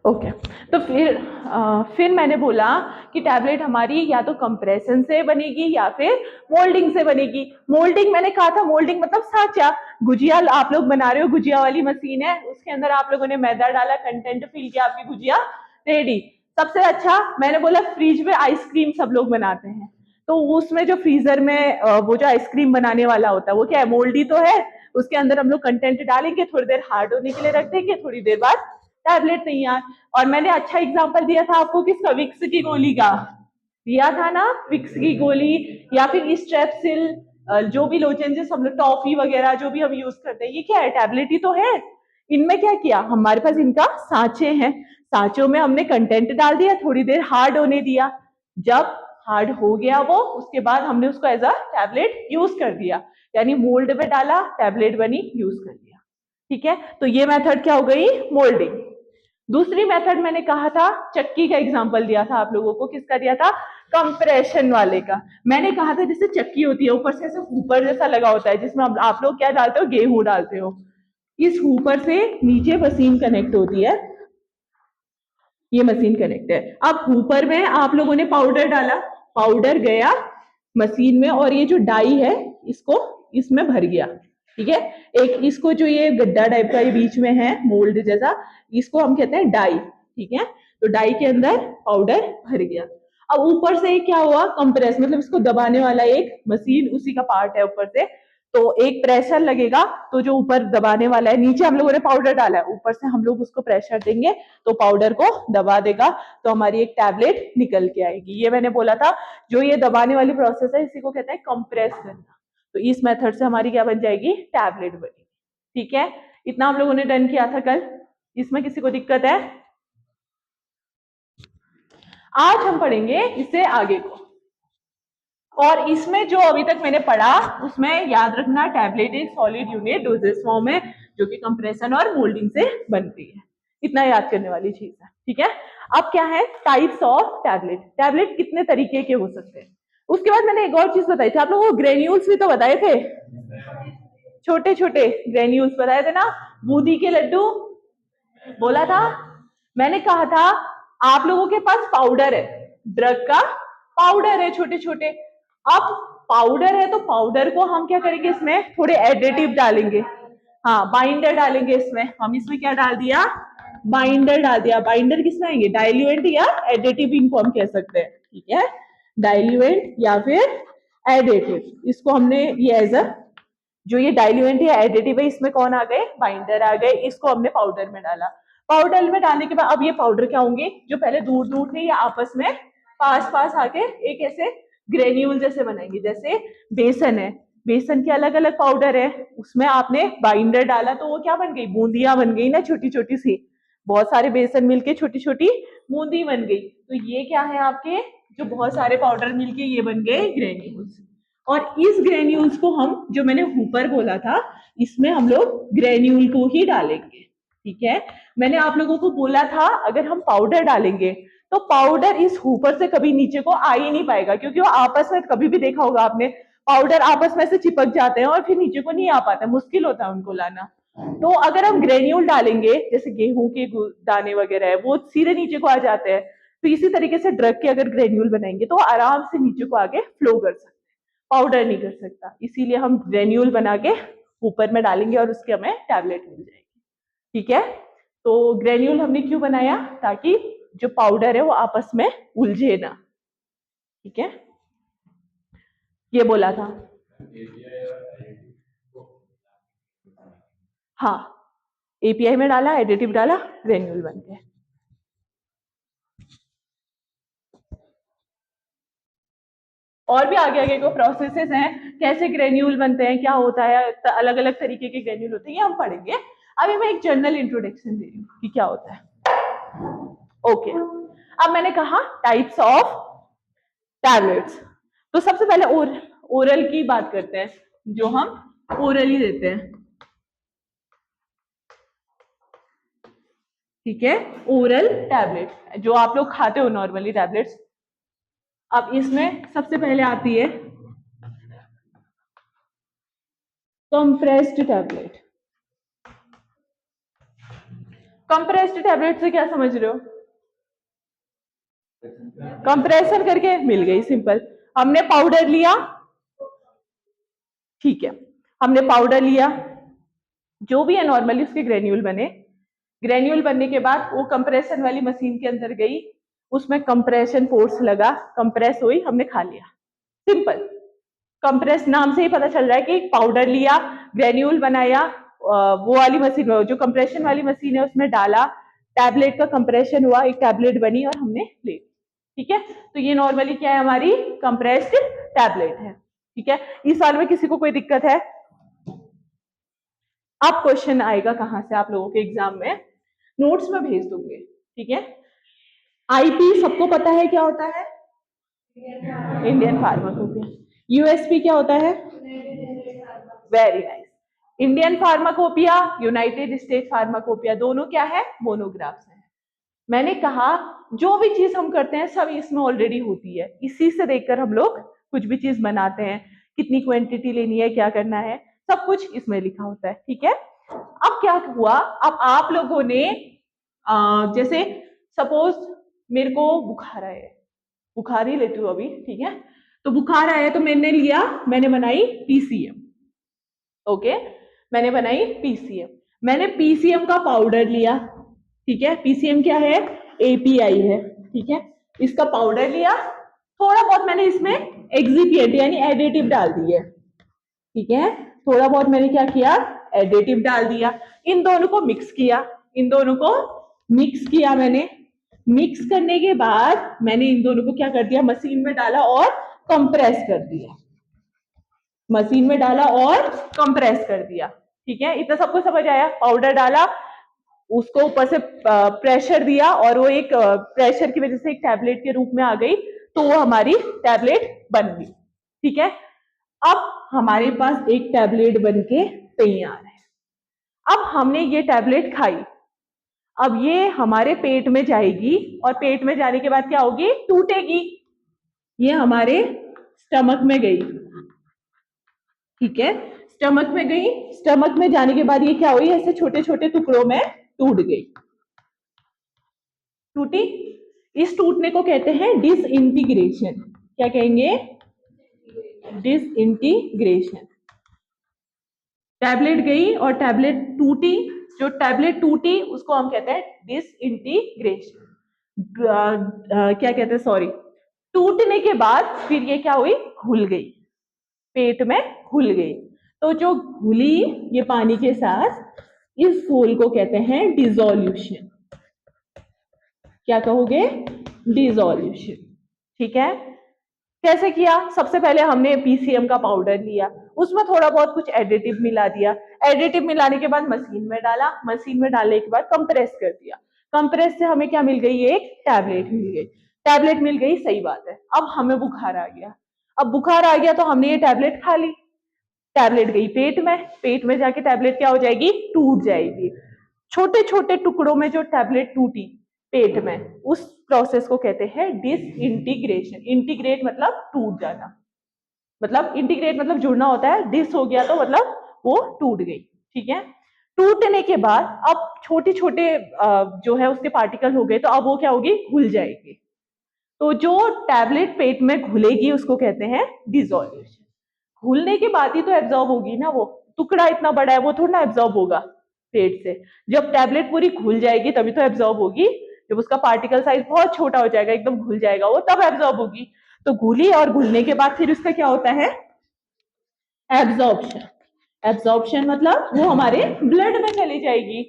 Okay. तो फिर मैंने बोला कि टैबलेट हमारी या तो कंप्रेशन से बनेगी या फिर मोल्डिंग से बनेगी। मोल्डिंग मैंने कहा था, मोल्डिंग मतलब साँचा। गुजिया आप लोग बना रहे हो, गुजिया वाली मशीन है, उसके अंदर आप लोगों ने मैदा डाला, कंटेंट फिल किया, आपकी गुजिया रेडी। सबसे अच्छा मैंने बोला फ्रिज में आइसक्रीम सब लोग बनाते हैं, तो उसमें जो फ्रीजर में वो जो आइसक्रीम बनाने वाला होता है वो क्या है, मोल्डी तो है। उसके अंदर हम लोग कंटेंट डालेंगे, थोड़ी देर हार्ड होने के लिए रख देंगे, थोड़ी देर बाद टैबलेट तैयार। और मैंने अच्छा एग्जांपल दिया था आपको किसका, विक्स की गोली का दिया था ना, विक्स की गोली या फिर स्ट्रेप्सिल, जो भी लोजेंजेस हम लोग टॉफी वगैरह जो भी हम यूज करते हैं, ये क्या है, टैबलेट ही तो है। इनमें क्या किया हमारे पास, इनका सांचे हैं, सांचों में हमने कंटेंट डाल दिया, थोड़ी देर हार्ड होने दिया। जब हार्ड हो गया वो, उसके बाद हमने उसको एज अ टैबलेट यूज कर दिया, यानी मोल्ड में डाला, टैबलेट बनी, यूज कर दिया। ठीक है, तो ये मेथड क्या हो गई, मोल्डिंग। दूसरी मेथड मैंने कहा था, चक्की का एग्जांपल दिया था आप लोगों को, किसका दिया था, कंप्रेशन वाले का। मैंने कहा था जैसे चक्की होती है, ऊपर से ऐसे ऊपर जैसा लगा होता है, जिसमें आप लोग क्या डालते हो, गेहूं डालते हो। इस ऊपर से नीचे मशीन कनेक्ट होती है, ये मशीन कनेक्ट है। अब ऊपर में आप लोगों ने पाउडर डाला, पाउडर गया मशीन में, और ये जो डाई है इसको इसमें भर गया। ठीक है, एक इसको जो ये गड्ढा टाइप का ये बीच में है मोल्ड जैसा, इसको हम कहते हैं डाई। ठीक है, तो डाई के अंदर पाउडर भर गया। अब ऊपर से क्या हुआ, कंप्रेस, मतलब इसको दबाने वाला एक मशीन उसी का पार्ट है ऊपर से, तो एक प्रेशर लगेगा, तो जो ऊपर दबाने वाला है, नीचे हम लोगों ने पाउडर डाला है, ऊपर से हम लोग उसको प्रेशर देंगे तो पाउडर को दबा देगा, तो हमारी एक टैबलेट निकल के आएगी। ये मैंने बोला था, जो ये दबाने वाली प्रोसेस है इसी को कहते हैं कंप्रेस करना। तो इस मेथड से हमारी क्या बन जाएगी, टैबलेट बनेगी। ठीक है, इतना हम लोगों ने डन किया था कल, इसमें किसी को दिक्कत है? आज हम पढ़ेंगे इससे आगे को, और इसमें जो अभी तक मैंने पढ़ा उसमें याद रखना, टैबलेट एक सॉलिड यूनिट डोजेस फॉर्म है, जो कि कंप्रेशन और मोल्डिंग से बनती है। इतना याद करने वाली चीज है। ठीक है, अब क्या है, टाइप्स ऑफ टैबलेट। टैबलेट कितने तरीके के हो सकते हैं। उसके बाद मैंने एक और चीज बताई थी आप लोगों को, ग्रेन्यूल्स भी तो बताए थे, छोटे छोटे ग्रेन्यूल्स बताए थे ना, बूंदी के लड्डू बोला था। मैंने कहा था आप लोगों के पास पाउडर है, ड्रग का पाउडर है छोटे छोटे। अब पाउडर है तो पाउडर को हम क्या करेंगे, इसमें थोड़े एडिटिव डालेंगे, हाँ बाइंडर डालेंगे इसमें। हम इसमें क्या डाल दिया, बाइंडर डाल दिया। बाइंडर किसमें आएंगे, डाइल्यूएंट या एडिटिव, इनको हम कह सकते हैं। ठीक है, डाइल्यूएंट या फिर एडिटिव, इसको हमने ये एज अ, जो ये डाइल्यूएंट या एडिटिव है इसमें कौन आ गए, बाइंडर आ गए, इसको हमने पाउडर में डाला। पाउडर में डालने के बाद अब ये पाउडर क्या होंगे, जो पहले दूर दूर थे ये आपस में पास पास आके एक ऐसे ग्रेन्यूल जैसे बनाएंगे। जैसे बेसन है, बेसन के अलग अलग पाउडर है, उसमें आपने बाइंडर डाला तो वो क्या बन गई, बूंदियां बन गई ना, छोटी छोटी सी, बहुत सारे बेसन मिलके छोटी छोटी बूंदी बन गई। तो ये क्या है आपके, जो बहुत सारे पाउडर मिलके ये बन गए ग्रेन्यूल्स। और इस ग्रेन्यूल्स को हम, जो मैंने ऊपर बोला था, इसमें हम लोग ग्रेन्यूल को ही डालेंगे। ठीक है, मैंने आप लोगों को बोला था अगर हम पाउडर डालेंगे तो पाउडर इस ऊपर से कभी नीचे को आ ही नहीं पाएगा, क्योंकि वो आपस में, कभी भी देखा होगा आपने, पाउडर आपस में से चिपक जाते हैं और फिर नीचे को नहीं आ पाता, मुश्किल होता है उनको लाना। तो अगर हम ग्रेन्यूल डालेंगे, जैसे गेहूं के दाने वगैरह है वो सीधे नीचे को आ जाते हैं, तो इसी तरीके से ड्रग के अगर ग्रेन्यूल बनाएंगे तो आराम से नीचे को आगे फ्लो कर सकते हैं, पाउडर नहीं कर सकता। इसीलिए हम ग्रेन्यूल बना के ऊपर में डालेंगे और उसके हमें टैबलेट मिल जाएगी। ठीक है, तो ग्रेन्यूल हमने क्यों बनाया, ताकि जो पाउडर है वो आपस में उलझे ना। ठीक है, ये बोला था। हाँ, एपीआई में डाला, एडिटिव डाला, ग्रेन्यूल बन गए। और भी आगे आगे को प्रोसेसेस हैं, कैसे ग्रेन्यूल बनते हैं, क्या होता है, अलग अलग तरीके के ग्रेन्यूल होते हैं, ये हम पढ़ेंगे। अभी मैं एक जनरल इंट्रोडक्शन दे रही हूँ कि क्या होता है। ओके, अब मैंने कहा टाइप्स ऑफ टैबलेट्स। तो सबसे पहले ओरल की बात करते हैं, जो हम ओरली देते हैं। ठीक है, ओरल टैबलेट जो आप लोग खाते हो नॉर्मली टैबलेट्स। अब इसमें सबसे पहले आती है कंप्रेस्ड टैबलेट। कंप्रेस्ड टैबलेट से क्या समझ रहे हो? कंप्रेशन करके मिल गई, सिंपल। हमने पाउडर लिया, ठीक है, हमने पाउडर लिया, जो भी है नॉर्मली उसके ग्रेन्यूल बने। ग्रेन्यूल बनने के बाद वो कंप्रेशन वाली मशीन के अंदर गई, उसमें कंप्रेशन फोर्स लगा, कंप्रेस हुई, हमने खा लिया, सिंपल। कंप्रेस नाम से ही पता चल रहा है कि पाउडर लिया, ग्रेन्यूल बनाया, वो वाली मशीन, जो कंप्रेशन वाली मशीन है उसमें डाला, टैबलेट का कंप्रेशन हुआ, एक टैबलेट बनी और हमने ले, ठीक है। तो ये नॉर्मली क्या है, हमारी कंप्रेस्ड टैबलेट है, ठीक है। इस साल में किसी को कोई दिक्कत है? अब क्वेश्चन आएगा कहां से आप लोगों के एग्जाम में, नोट्स में भेज दूंगे, ठीक है। आईपी सबको पता है क्या होता है? Indian pharmacopoeia. यूएसपी क्या होता है? Very nice. Indian pharmacopoeia, United state pharmacopoeia, दोनों क्या है? मोनोग्राफ्स हैं। मैंने कहा जो भी चीज हम करते हैं सब इसमें ऑलरेडी होती है, इसी से देखकर हम लोग कुछ भी चीज बनाते हैं, कितनी क्वांटिटी लेनी है, क्या करना है, सब कुछ इसमें लिखा होता है, ठीक है। अब क्या हुआ, अब आप लोगों ने जैसे सपोज मेरे को बुखार आया है, बुखार ही लेती हूँ अभी, ठीक है। तो बुखार आया तो मैंने लिया, मैंने बनाई पीसीएम, ओके, मैंने बनाई पीसीएम, मैंने पीसीएम का पाउडर लिया, ठीक है। पीसीएम क्या है? एपीआई है, ठीक है। इसका पाउडर लिया, थोड़ा बहुत मैंने इसमें एक्सिपिएंट यानी एडिटिव डाल दिए, ठीक है। थोड़ा बहुत मैंने क्या किया? एडिटिव डाल दिया, इन दोनों को मिक्स किया, इन दोनों को मिक्स किया मैंने। मिक्स करने के बाद मैंने इन दोनों को क्या कर दिया? मशीन में डाला और कंप्रेस कर दिया, मशीन में डाला और कंप्रेस कर दिया, ठीक है। इतना सबको समझ आया? पाउडर डाला, उसको ऊपर से प्रेशर दिया और वो एक प्रेशर की वजह से एक टैबलेट के रूप में आ गई, तो वो हमारी टैबलेट बन गई, ठीक है। अब हमारे पास एक टैबलेट बनके तैयार है, अब हमने ये टैबलेट खाई, अब ये हमारे पेट में जाएगी और पेट में जाने के बाद क्या होगी? टूटेगी, ये हमारे स्टमक में गई, ठीक है। स्टमक में गई, स्टमक में जाने के बाद ये क्या हुई? ऐसे छोटे छोटे टुकड़ों में टूट गई, टूटी। इस टूटने को कहते हैं डिसइंटीग्रेशन। क्या कहेंगे? डिसइंटीग्रेशन। टैबलेट गई और टैबलेट टूटी, जो टैबलेट टूटी उसको हम कहते हैं डिसइंटीग्रेशन। क्या कहते हैं, सॉरी, टूटने के बाद फिर ये क्या हुई? घुल गई, पेट में घुल गई। तो जो घुली ये पानी के साथ, इस घोल को कहते हैं डिसोल्यूशन। क्या कहोगे? डिसोल्यूशन, ठीक है। कैसे किया? सबसे पहले हमने पीसीएम का पाउडर लिया, उसमें थोड़ा बहुत कुछ एडिटिव मिला दिया, एडिटिव मिलाने के बाद मशीन में डाला, मशीन में डालने के बाद कंप्रेस कर दिया, कंप्रेस से हमें क्या मिल गई? एक टैबलेट मिल गई, टैबलेट मिल गई, सही बात है। अब हमें बुखार आ गया, अब बुखार आ गया तो हमने ये टैबलेट खा ली, टैबलेट गई पेट में, पेट में जाके टैबलेट क्या हो जाएगी? टूट जाएगी। छोटे छोटे टुकड़ों में जो टैबलेट टूटी पेट में, उस प्रोसेस को कहते हैं डिसइंटीग्रेशन। इंटीग्रेट मतलब टूट जाना, मतलब इंटीग्रेट मतलब जुड़ना होता है, डिस हो गया तो मतलब वो टूट गई, ठीक है। टूटने के बाद अब छोटे छोटे जो है उसके पार्टिकल हो गए, तो अब वो क्या होगी? घुल जाएगी। तो जो टैबलेट पेट में घुलेगी उसको कहते हैं डिसोल्यूशन। घुलने के बाद ही तो एब्जॉर्ब होगी ना, वो टुकड़ा इतना बड़ा है, वो थोड़ा ना एब्जॉर्ब होगा पेट से। जब टैबलेट पूरी घुल जाएगी तभी तो एब्जॉर्ब होगी, जब उसका पार्टिकल साइज बहुत छोटा हो जाएगा, एकदम घुल जाएगा वो, तब एब्जॉर्ब होगी। तो घुली और घुलने के बाद फिर उसका क्या होता है? एब्जॉर्प्शन। एब्जॉर्प्शन मतलब वो हमारे ब्लड में चली जाएगी,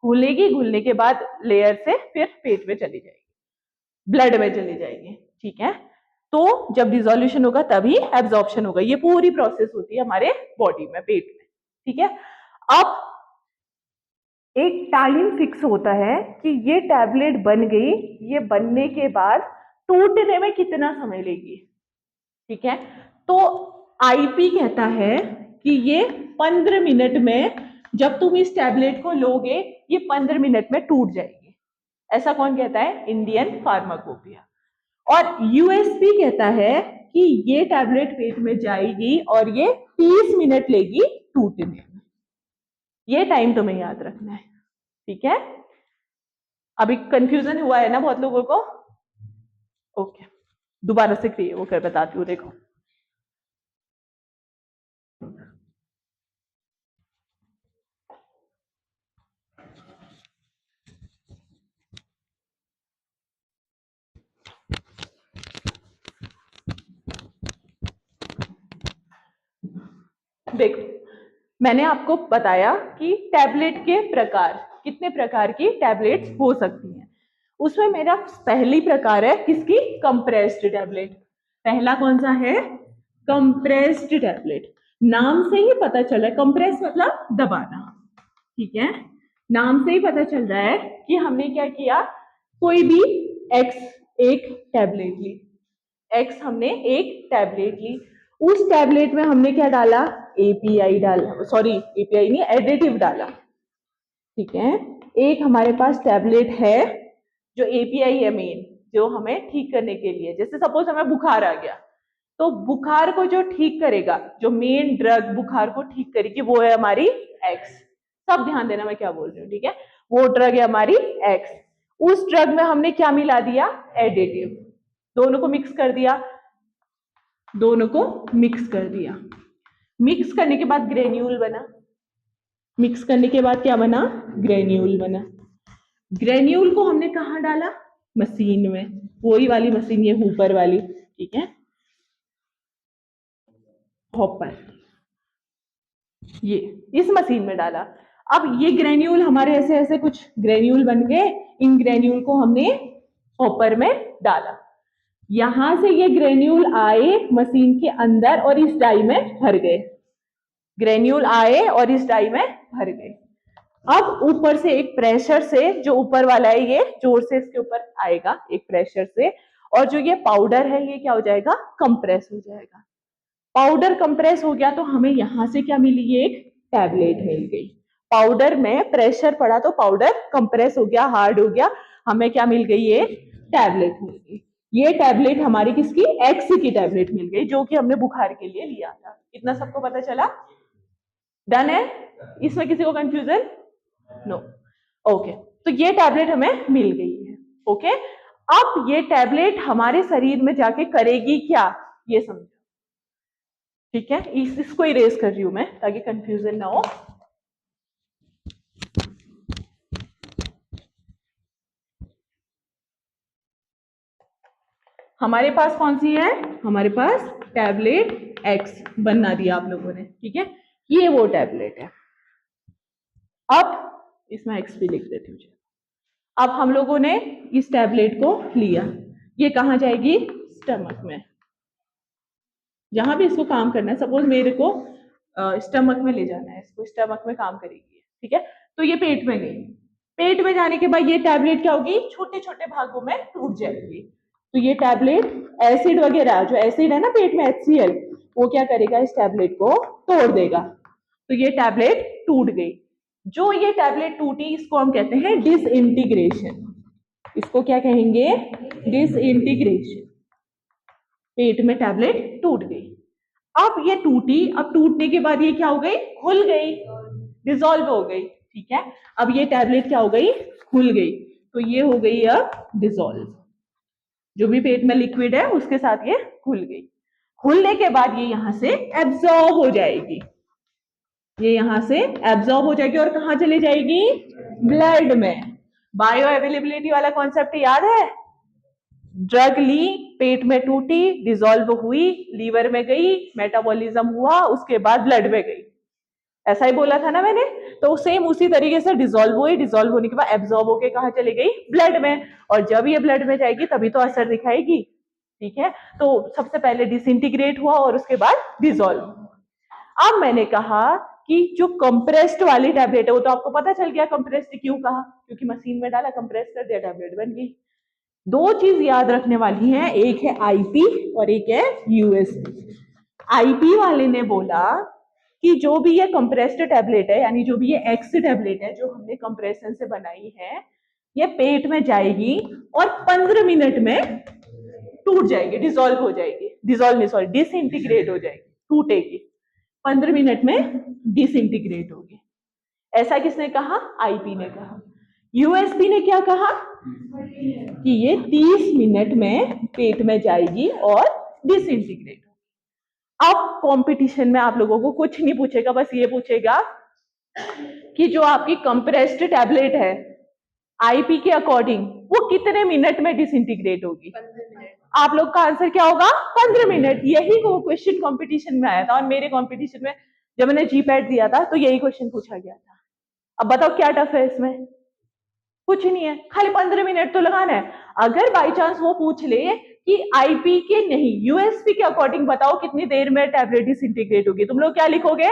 घुलेगी, घुलने के बाद लेयर से फिर पेट में चली जाएगी, ब्लड में चली जाएगी, ठीक है। तो जब डिसोल्यूशन होगा तभी एब्जॉर्प्शन होगा, ये पूरी प्रोसेस होती है हमारे बॉडी में, पेट में, ठीक है। अब एक टाइम फिक्स होता है कि ये टैबलेट बन गई, ये बनने के बाद टूटने में कितना समय लेगी, ठीक है। तो आईपी कहता है कि ये 15 मिनट में, जब तुम इस टैबलेट को लोगे ये 15 मिनट में टूट जाएगी। ऐसा कौन कहता है? Indian pharmacopoeia. और यूएसपी कहता है कि ये टैबलेट पेट में जाएगी और ये 30 मिनट लेगी टूटने में। ये टाइम तुम्हें याद रखना है, ठीक है। अभी कंफ्यूजन हुआ है ना बहुत लोगों को? ओके, दोबारा से क्रिएट वो कर बताती हूँ, देखो। देखो, मैंने आपको बताया कि टैबलेट के प्रकार, कितने प्रकार की टैबलेट्स हो सकती हैं। उसमें मेरा पहली प्रकार है किसकी? Compressed tablet. पहला कौन सा है? Compressed tablet. नाम से ही पता चल रहा है, कंप्रेस मतलब दबाना, ठीक है। नाम से ही पता चल रहा है कि हमने क्या किया, कोई भी एक्स एक टैबलेट ली, एक्स हमने एक टैबलेट ली, उस टैबलेट में हमने क्या डाला? एपीआई डाला, सॉरी एपीआई नहीं, एडिटिव डाला, ठीक है। एक हमारे पास टैबलेट है जो एपीआई है मेन, जो हमें ठीक करने के लिए, जैसे सपोज हमें बुखार आ गया, तो बुखार को जो ठीक करेगा, जो मेन ड्रग बुखार को ठीक करेगी, वो है हमारी एक्स। सब ध्यान देना मैं क्या बोल रही हूँ, ठीक है। वो ड्रग है हमारी एक्स। उस ड्रग में हमने क्या मिला दिया? एडिटिव। दोनों को मिक्स कर दिया, दोनों को मिक्स कर दिया। मिक्स करने के बाद ग्रेन्यूल बना। मिक्स करने के बाद क्या बना? ग्रेन्यूल बना। ग्रेन्यूल को हमने कहाँ डाला? मशीन में, वही वाली मशीन, ये ऊपर वाली, ठीक है, हॉपर, ये इस मशीन में डाला। अब ये ग्रेन्यूल हमारे ऐसे ऐसे कुछ ग्रेन्यूल बन गए, इन ग्रेन्यूल को हमने हॉपर में डाला। यहां से ये ग्रेन्यूल आए मशीन के अंदर और इस डाई में भर गए। ग्रेन्यूल आए और इस डाई में भर गए। अब ऊपर से एक प्रेशर से, जो ऊपर वाला है ये जोर से इसके ऊपर आएगा एक प्रेशर से, और जो ये पाउडर है ये क्या हो जाएगा? कंप्रेस हो जाएगा। पाउडर कंप्रेस हो गया तो हमें यहां से क्या मिली? ये एक टैबलेट मिल गई। पाउडर में प्रेशर पड़ा तो पाउडर कंप्रेस हो गया, हार्ड हो गया, हमें क्या मिल गई? ये टैबलेट मिल गई। ये टैबलेट हमारी किसकी? एक्स की टैबलेट मिल गई, जो कि हमने बुखार के लिए लिया था। इतना सबको पता चला? डन है? इसमें किसी को कंफ्यूजन? नो। ओके, तो ये टैबलेट हमें मिल गई है। ओके, अब ये टैबलेट हमारे शरीर में जाके करेगी क्या, ये समझो, ठीक है। इसको इरेज कर रही हूं मैं ताकि कंफ्यूजन ना हो। हमारे पास कौन सी है? हमारे पास टैबलेट एक्स बना दिया आप लोगों ने, ठीक है। ये वो टैबलेट है। अब इसमें एक्स भी लिख देती हूँ। अब हम लोगों ने इस टैबलेट को लिया, ये कहाँ जाएगी? स्टमक में। जहां भी इसको काम करना है, सपोज मेरे को स्टमक में ले जाना है, इसको स्टमक में काम करेगी, ठीक है। तो ये पेट में गई, पेट में जाने के बाद ये टैबलेट क्या होगी? छोटे छोटे भागों में टूट जाएगी। तो ये टैबलेट एसिड वगैरह, जो एसिड है ना पेट में HCl, वो क्या करेगा? इस टैबलेट को तोड़ देगा। तो ये टैबलेट टूट गई। जो ये टैबलेट टूटी इसको हम कहते हैं डिसइंटीग्रेशन। इसको क्या कहेंगे? डिसइंटीग्रेशन। पेट में टैबलेट टूट गई। अब ये टूटी, अब टूटने के बाद ये क्या हो गई? घुल गई, डिसॉल्व हो गई, ठीक है। अब ये टैबलेट क्या हो गई? घुल गई। तो ये हो गई अब डिसॉल्व। जो भी पेट में लिक्विड है उसके साथ ये घुल गई। घुलने के बाद ये यहां से एब्जॉर्ब हो जाएगी। ये यहां से एब्जॉर्ब हो जाएगी और कहां चली जाएगी? ब्लड में। बायो अवेलेबिलिटी वाला कॉन्सेप्ट याद है? ड्रग ली, पेट में टूटी, डिसॉल्व हुई, लीवर में गई, मेटाबॉलिज्म हुआ, उसके बाद ब्लड में गई। ऐसा ही बोला था ना मैंने? तो सेम उसी तरीके से डिसॉल्व हुई, डिसॉल्व होने के बाद एब्जॉर्ब होके कहाँ चली गई? ब्लड में। और जब ये ब्लड में जाएगी तभी तो असर दिखाएगी, ठीक है। तो सबसे पहले डिसइंटीग्रेट हुआ और उसके बाद डिसॉल्व। अब मैंने कहा कि जो कंप्रेस्ड वाली टैबलेट है, वो तो आपको पता चल गया कंप्रेस्ड क्यों कहा, क्योंकि मशीन में डाला, कंप्रेस कर दिया, टैबलेट बन गई। दो चीज याद रखने वाली है, एक है आईपी और एक है यूएसपी। आईपी वाले ने बोला कि जो भी ये कंप्रेस्ड टैबलेट है, यानी जो भी ये एक्स टैबलेट है जो हमने कंप्रेशन से बनाई है, ये पेट में जाएगी और 15 मिनट में टूट जाएगी, डिसॉल्व हो जाएगी, डिसॉल्व नहीं सॉरी डिसइंटीग्रेट हो जाएगी, टूटेगी, 15 मिनट में डिसइंटीग्रेट होगी। ऐसा किसने कहा? आईपी ने कहा। यूएसपी ने क्या कहा? कि ये 30 मिनट में पेट में जाएगी और डिसइंटीग्रेट। अब कंपटीशन में आप लोगों को कुछ नहीं पूछेगा, बस ये पूछेगा कि जो आपकी कंप्रेस्ड टैबलेट है आईपी के अकॉर्डिंग वो कितने मिनट में डिसइंटीग्रेट होगी। आप लोग का आंसर क्या होगा? 15 मिनट। यही वो क्वेश्चन कंपटीशन में आया था और मेरे कंपटीशन में जब मैंने जीपैट दिया था तो यही क्वेश्चन पूछा गया था। अब बताओ क्या टफ है इसमें? कुछ नहीं है, खाली 15 मिनट तो लगाना है। अगर बाई चांस वो पूछ ले कि आईपी के नहीं यूएसपी के अकॉर्डिंग बताओ कितनी देर में टैबलेट डिसइंटीग्रेट होगी, तुम लोग क्या लिखोगे?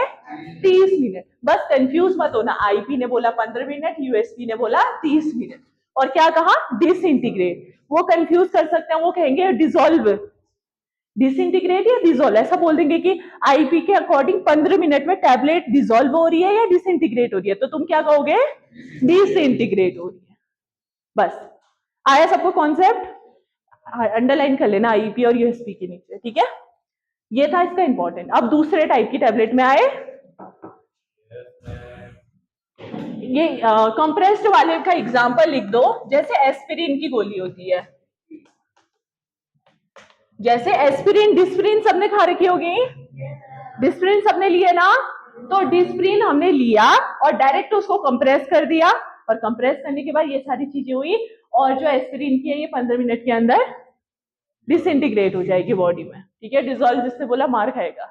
30 मिनट। बस कंफ्यूज मत होना, आईपी ने बोला 15 मिनट, यूएसपी ने बोला 30 मिनट। और क्या कहा? डिसइंटीग्रेट। वो कंफ्यूज कर सकते हैं, वो कहेंगे डिसॉल्व। डिसइंटीग्रेट या डिसॉल्व ऐसा बोल देंगे कि आईपी के अकॉर्डिंग 15 मिनट में टैबलेट डिसॉल्व हो रही है या डिसइंटीग्रेट हो रही है, तो तुम क्या कहोगे? डिसइंटीग्रेट हो रही है। बस आया सबको कॉन्सेप्ट? अंडरलाइन कर लेना आईपी और यूएसपी के नीचे, ठीक है? ये था इसका इंपॉर्टेंट। अब दूसरे टाइप की टैबलेट में आए। ये कंप्रेस्ड वाले का एग्जांपल लिख दो। जैसे एस्पिरिन की गोली होती है, जैसे एस्पिरिन डिस्प्रिन सबने खा रखी होगी, डिस्प्रिन सबने लिए ना, तो डिस्प्रिन हमने लिया और डायरेक्ट उसको कंप्रेस कर दिया और कंप्रेस करने के बाद ये सारी चीजें हुई और जो एस्पिरिन की है ये 15 मिनट के अंदर डिसइंटीग्रेट हो जाएगी बॉडी में, ठीक है? डिसॉल्व जिसने बोला मार खाएगा,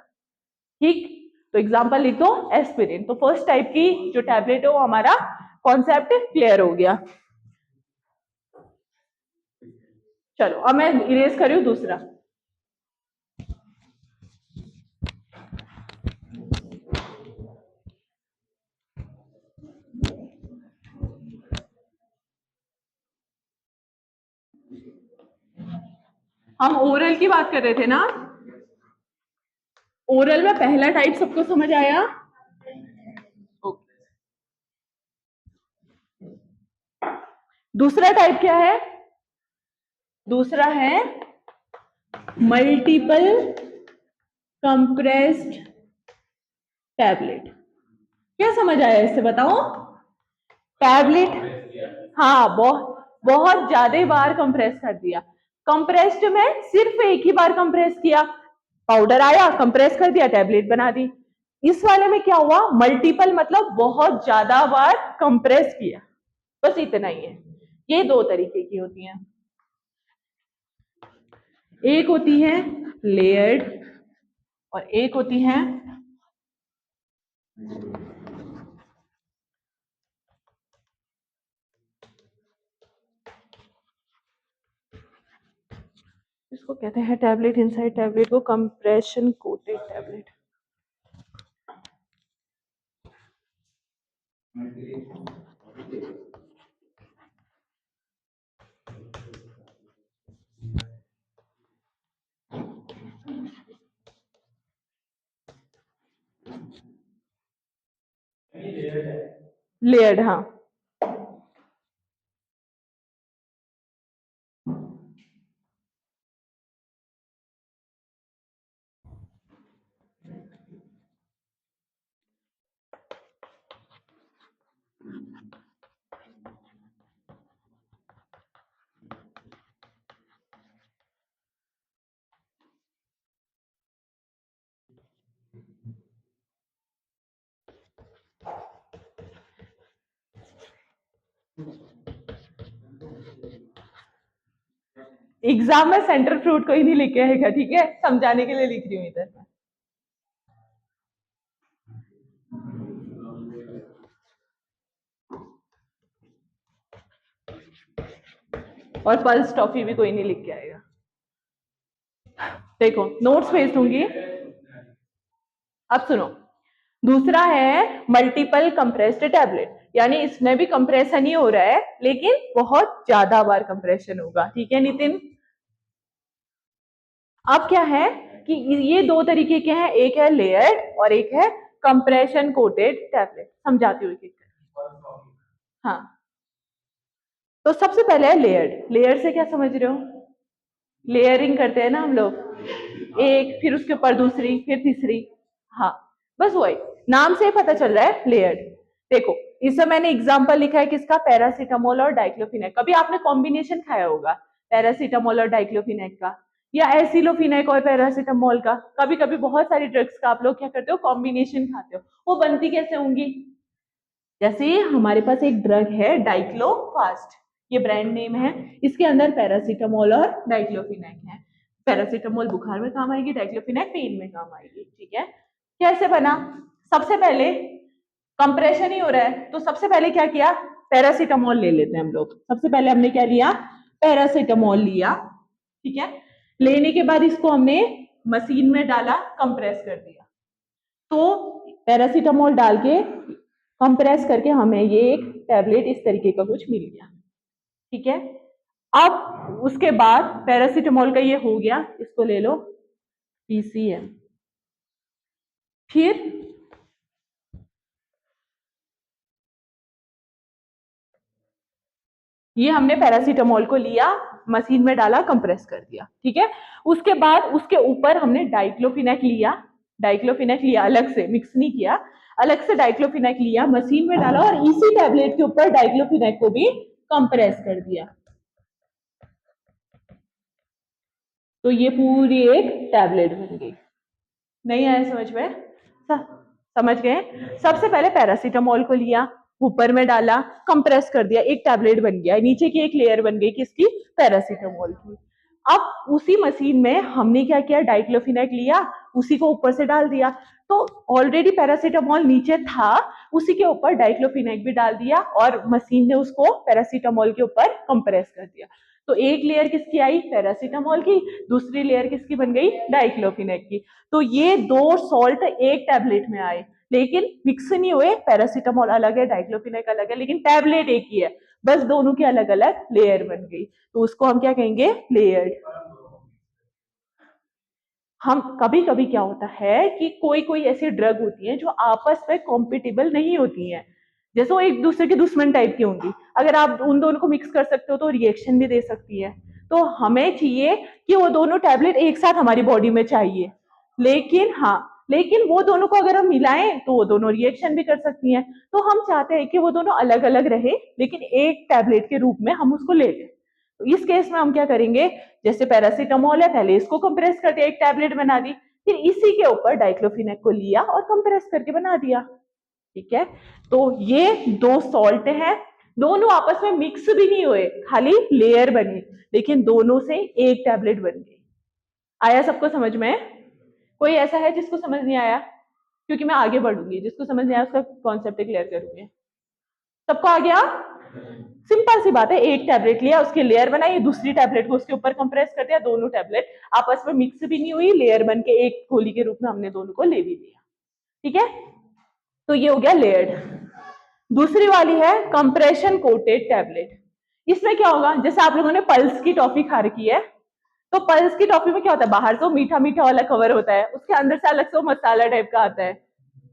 ठीक? तो एग्जांपल लिख दो एस्पिरिन। तो फर्स्ट टाइप की जो टैबलेट है वो हमारा कॉन्सेप्ट क्लियर हो गया। चलो अब मैं इरेज कर रही हूं दूसरा। हम ओरल की बात कर रहे थे ना, ओरल में पहला टाइप सबको समझ आया? दूसरा टाइप क्या है? दूसरा है मल्टीपल कंप्रेस्ड टैबलेट। क्या समझ आया इससे बताओ? टैबलेट, हाँ, बहुत ज्यादा बार कंप्रेस कर दिया। कंप्रेस्ड में सिर्फ एक ही बार कंप्रेस किया, पाउडर आया कंप्रेस कर दिया टैबलेट बना दी। इस वाले में क्या हुआ? मल्टीपल मतलब बहुत ज्यादा बार कंप्रेस किया, बस इतना ही है। ये दो तरीके की होती हैं, एक होती है लेयर्ड और एक होती है इसको कहते हैं टैबलेट इनसाइड टैबलेट को कंप्रेशन कोटेड टैबलेट। लेयर्ड, हाँ। एग्जाम में सेंटर फ्रूट कोई नहीं लिख के आएगा, ठीक है? समझाने के लिए लिख रही हूँ इधर। और पल्स टॉफी भी कोई नहीं लिख के आएगा। देखो नोट्स भेज दूंगी, अब सुनो। दूसरा है मल्टीपल कंप्रेस्ड टैबलेट, यानी इसमें भी कंप्रेशन ही हो रहा है लेकिन बहुत ज्यादा बार कंप्रेशन होगा, ठीक है नितिन? अब क्या है कि ये दो तरीके के हैं, एक है लेयर्ड और एक है कंप्रेशन कोटेड टैबलेट। समझाती हूँ एक। हाँ, तो सबसे पहले है लेयर्ड। लेयर से क्या समझ रहे हो? लेयरिंग करते हैं ना हम लोग, एक फिर उसके ऊपर दूसरी फिर तीसरी। हाँ, बस वही नाम से ही पता चल रहा है लेयर्ड। देखो इसमें मैंने एग्जांपल लिखा है किसका, पैरासीटामोल और डाइक्लोफिनेक। कभी आपने कॉम्बिनेशन खाया होगा पैरासीटामोल और डाइक्लोफिनेक का, या एसिलोफिनेक और पैरासीटामोल का। कभी कभी बहुत सारी ड्रग्स का आप लोग क्या करते हो, कॉम्बिनेशन खाते हो। वो बनती कैसे होंगी, जैसे हमारे पास एक ड्रग है डाइक्लोफास्ट, ये ब्रांड नेम है, इसके अंदर पैरासीटामोल और डाइक्लोफिनेक है। पैरासीटामोल बुखार में काम आएगी, डाइक्लोफिनेक पेन में काम आएगी, ठीक है। कैसे बना, सबसे पहले कंप्रेशन ही हो रहा है, तो सबसे पहले क्या किया, पैरासीटामोल ले लेते हैं हम लोग। सबसे पहले हमने क्या लिया, पैरासीटामोल लिया, ठीक है। लेने के बाद इसको हमने मशीन में डाला, कंप्रेस कर दिया। तो पैरासीटामोल डाल के कंप्रेस करके हमें ये एक टैबलेट इस तरीके का कुछ मिल गया, ठीक है। अब उसके बाद पैरासीटामोल का ये हो गया, इसको ले लो पीसीएम। फिर ये हमने पैरासीटामोल को लिया, मशीन में डाला, कंप्रेस कर दिया, ठीक है। उसके बाद उसके ऊपर हमने डाइक्लोफिनेक लिया, डाइक्लोफिनेक लिया अलग से, मिक्स नहीं किया, अलग से डाइक्लोफिनेक लिया, मशीन में डाला और इसी टैबलेट के ऊपर डाइक्लोफिनेक को भी कंप्रेस कर दिया। तो ये पूरी एक टैबलेट बन गई। नहीं आया समझ में, समझ गए। सबसे पहले पैरासीटामोल को लिया, ऊपर में डाला, कंप्रेस कर दिया, एक टैबलेट बन गया, नीचे की एक लेयर बन गई किसकी, पैरासीटामोल की। अब उसी मशीन में हमने क्या किया, डाइक्लोफिनेक लिया, उसी को ऊपर से डाल दिया। तो ऑलरेडी पैरासीटामोल नीचे था, उसी के ऊपर डाइक्लोफिनेक भी डाल दिया और मशीन ने उसको पैरासीटामोल के ऊपर कंप्रेस कर दिया। तो एक लेयर किसकी आई, पैरासीटामोल की, दूसरी लेयर किसकी बन गई, डाइक्लोफिनेक की। तो ये दो सॉल्ट एक टैबलेट में आए, लेकिन मिक्स नहीं हुए, पैरासीटामोल अलग है, डाइक्लोफिनेक अलग है, लेकिन टैबलेट एक ही है, बस दोनों की अलग अलग लेयर बन गई। तो उसको हम क्या कहेंगे, लेयर्ड। हम कभी कभी क्या होता है कि कोई कोई ऐसी ड्रग होती है जो आपस में कॉम्पिटिबल नहीं होती है, जैसे वो एक दूसरे के दुश्मन टाइप की होंगी, अगर आप उन दोनों को मिक्स कर सकते हो तो रिएक्शन भी दे सकती है। तो हमें चाहिए कि वो दोनों टैबलेट एक साथ हमारी बॉडी में चाहिए, लेकिन हाँ, लेकिन वो दोनों को अगर हम मिलाएं तो वो दोनों रिएक्शन भी कर सकती हैं। तो हम चाहते हैं कि वो दोनों अलग अलग रहे, लेकिन एक टैबलेट के रूप में हम उसको ले लें। तो इस केस में हम क्या करेंगे, जैसे पैरासीटामोल है, पहले इसको कंप्रेस करके एक टैबलेट बना दी, फिर इसी के ऊपर डाइक्लोफिनेक को लिया और कंप्रेस करके बना दिया, ठीक है। तो ये दो सॉल्ट हैं, दोनों आपस में मिक्स भी नहीं हुए, खाली लेयर बनी, लेकिन दोनों से एक टैबलेट बन गई। आया सबको समझ में, कोई ऐसा है जिसको समझ नहीं आया, क्योंकि मैं आगे बढ़ूंगी, जिसको समझ नहीं आया उसका कॉन्सेप्ट क्लियर करूंगी। सबको आ गया, सिंपल सी बात है, एक टैबलेट लिया, उसकी लेयर बनाई, दूसरी टैबलेट को उसके ऊपर कंप्रेस कर दिया, दोनों टैबलेट आपस में मिक्स भी नहीं हुई, लेयर बन के एक गोली के रूप में हमने दोनों को ले भी दिया, ठीक है। तो ये हो गया लेयर्ड। दूसरी वाली है कंप्रेशन कोटेड टैबलेट। इसमें क्या होगा, जैसे आप लोगों ने पल्स की टॉफी खा रखी है, तो पल्स की टॉफी में क्या होता है, बाहर से मीठा मीठा वाला कवर होता है, उसके अंदर से अलग से वो मसाला टाइप का आता है।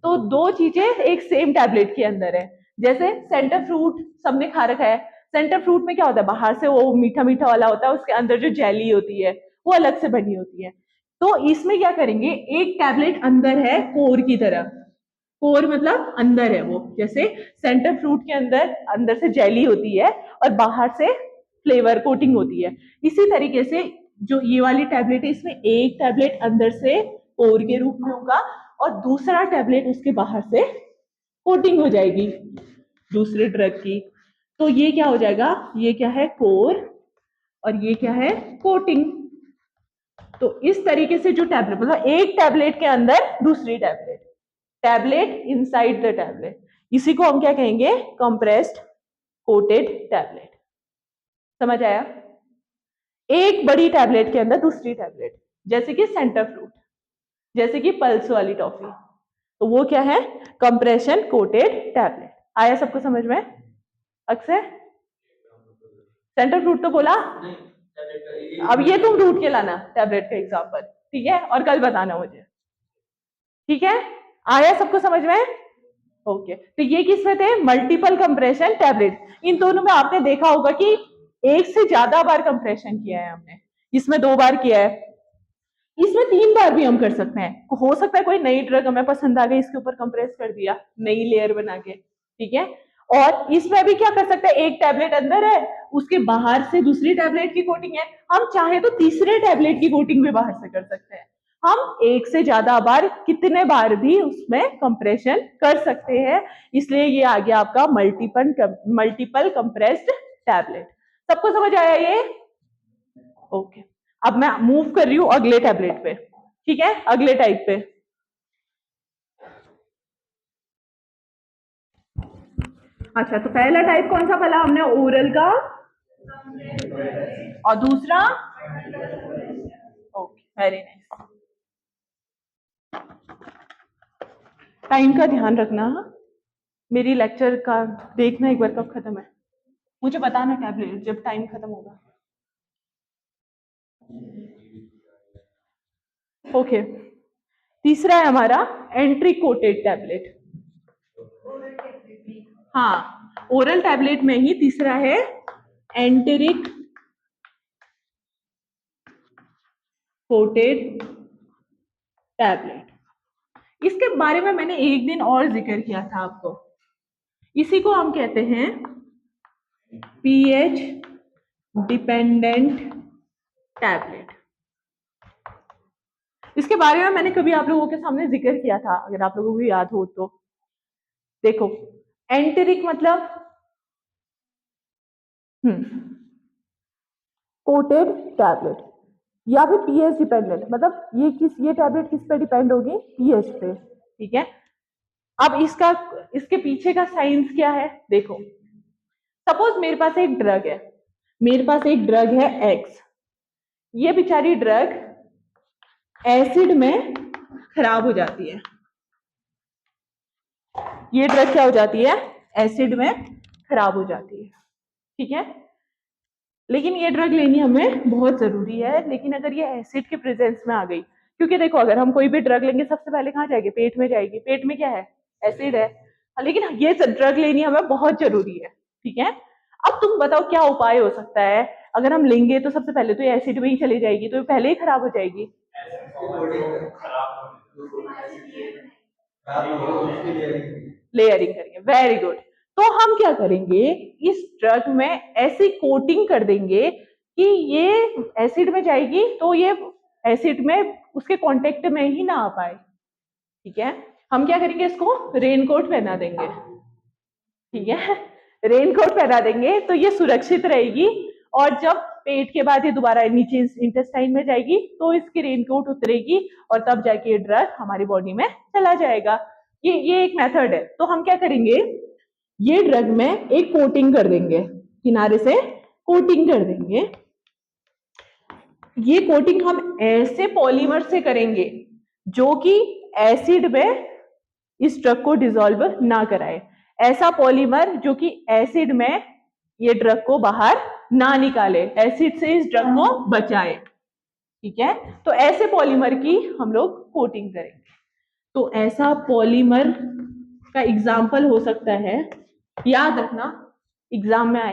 तो दो चीजें एक सेम टैबलेट के अंदर है। जैसे सेंटर फ्रूट सबने खा रखा है, सेंटर फ्रूट में क्या होता है, बाहर से वो मीठा मीठा वाला होता है, उसके अंदर जो जेली होती है वो अलग से बनी होती है। तो इसमें क्या करेंगे, एक टैबलेट अंदर है कोर की तरह, कोर मतलब अंदर है वो, जैसे सेंटर फ्रूट के अंदर अंदर से जेली होती है और बाहर से फ्लेवर कोटिंग होती है, इसी तरीके से जो ये वाली टैबलेट है, इसमें एक टैबलेट अंदर से कोर के रूप में होगा और दूसरा टैबलेट उसके बाहर से कोटिंग हो जाएगी दूसरे ड्रग की। तो ये क्या हो जाएगा, ये क्या है, कोर, और ये क्या है, कोटिंग। तो इस तरीके से जो टैबलेट, मतलब एक टैबलेट के अंदर दूसरी tablet, tablet inside the tablet, इसी को हम क्या कहेंगे, कंप्रेस्ड कोटेड टैबलेट। समझ आया, एक बड़ी टैबलेट के अंदर दूसरी टैबलेट, जैसे कि सेंटर फ्रूट, जैसे कि पल्स वाली टॉफी, तो वो क्या है, कंप्रेशन कोटेड टैबलेट। आया सबको समझ में, अक्षय सेंटर फ्रूट तो बोला, अब ये तुम ढूंढ के लाना टैबलेट का एग्जाम्पल, ठीक है, और कल बताना मुझे, ठीक है। आया सबको समझ में, ओके। तो ये किस में थे, मल्टीपल कंप्रेशन टैबलेट। इन दोनों में आपने देखा होगा कि एक से ज्यादा बार कंप्रेशन किया है हमने, इसमें 2 बार किया है, इसमें 3 बार भी हम कर सकते हैं। हो सकता है कोई नई ड्रग हमें पसंद आ गई, इसके ऊपर कंप्रेस कर दिया नई लेयर बना के, ठीक है। और इसमें भी क्या कर सकते हैं, एक टैबलेट अंदर है, उसके बाहर से दूसरी टैबलेट की कोटिंग है, हम चाहे तो तीसरे टैबलेट की कोटिंग भी बाहर से कर सकते हैं। हम एक से ज्यादा बार, कितने बार भी उसमें कंप्रेशन कर सकते हैं, इसलिए ये आ गया आपका मल्टीपल कंप्रेस्ड टैबलेट। सबको समझ आया ये? ओके। अब मैं मूव कर रही हूं अगले टैबलेट पे, ठीक है, अगले टाइप पे। अच्छा, तो पहला टाइप कौन सा पढ़ा हमने, ओरल का, और दूसरा, ओके, वेरी नाइस। टाइम का ध्यान रखना, मेरी लेक्चर का देखना एक बार कब खत्म है, मुझे बताना टैबलेट जब टाइम खत्म होगा। ओके, तीसरा है हमारा एंट्री कोटेड टैबलेट। हाँ, ओरल टैबलेट में ही तीसरा है एंटेरिक कोटेड टैबलेट। इसके बारे में मैंने एक दिन और जिक्र किया था आपको, इसी को हम कहते हैं पीएच डिपेंडेंट टैबलेट। इसके बारे में मैंने कभी आप लोगों के सामने जिक्र किया था, अगर आप लोगों को याद हो तो। देखो, एंटेरिक मतलब कोटेड टैबलेट, या फिर पीएच डिपेंडेंट, मतलब ये टैबलेट किस पे डिपेंड होगी, पीएच पे, ठीक है। अब इसके पीछे का साइंस क्या है, देखो, सपोज मेरे पास एक ड्रग है, मेरे पास एक ड्रग है एक्स, ये बेचारी ड्रग एसिड में खराब हो जाती है, ये ड्रग क्या हो जाती है, एसिड में खराब हो जाती है, ठीक है। लेकिन ये ड्रग लेनी हमें बहुत जरूरी है, लेकिन अगर ये एसिड के प्रेजेंस में आ गई, क्योंकि देखो अगर हम कोई भी ड्रग लेंगे सबसे पहले कहाँ जाएगी, पेट में जाएगी, पेट में क्या है, एसिड है, लेकिन ये ड्रग लेनी हमें बहुत जरूरी है, ठीक है। अब तुम बताओ क्या उपाय हो सकता है, अगर हम लेंगे तो सबसे पहले तो ये एसिड में ही चली जाएगी, तो ये पहले ही खराब हो जाएगी, लेयरिंग करेंगे, वेरी गुड। तो हम क्या करेंगे, इस ड्रग में ऐसी कोटिंग कर देंगे कि ये एसिड में जाएगी तो ये एसिड में उसके कांटेक्ट में ही ना आ पाए, ठीक है। हम क्या करेंगे, इसको रेनकोट पहना देंगे, ठीक है, रेनकोट पहना देंगे तो ये सुरक्षित रहेगी, और जब पेट के बाद ये दोबारा नीचे इंटेस्टाइन में जाएगी तो इसकी रेनकोट उतरेगी, और तब जाके ये ड्रग हमारी बॉडी में चला जाएगा। ये एक मेथड है। तो हम क्या करेंगे, ये ड्रग में एक कोटिंग कर देंगे, किनारे से कोटिंग कर देंगे। ये कोटिंग हम ऐसे पॉलीमर से करेंगे जो कि एसिड में इस ड्रग को डिसॉल्व ना कराए, ऐसा पॉलीमर जो कि एसिड में ये ड्रग को बाहर ना निकाले, एसिड से इस ड्रग को बचाए, ठीक है। तो ऐसे पॉलीमर की हम लोग कोटिंग करेंगे। तो ऐसा पॉलीमर का एग्जाम्पल हो सकता है, याद रखना एग्जाम में आए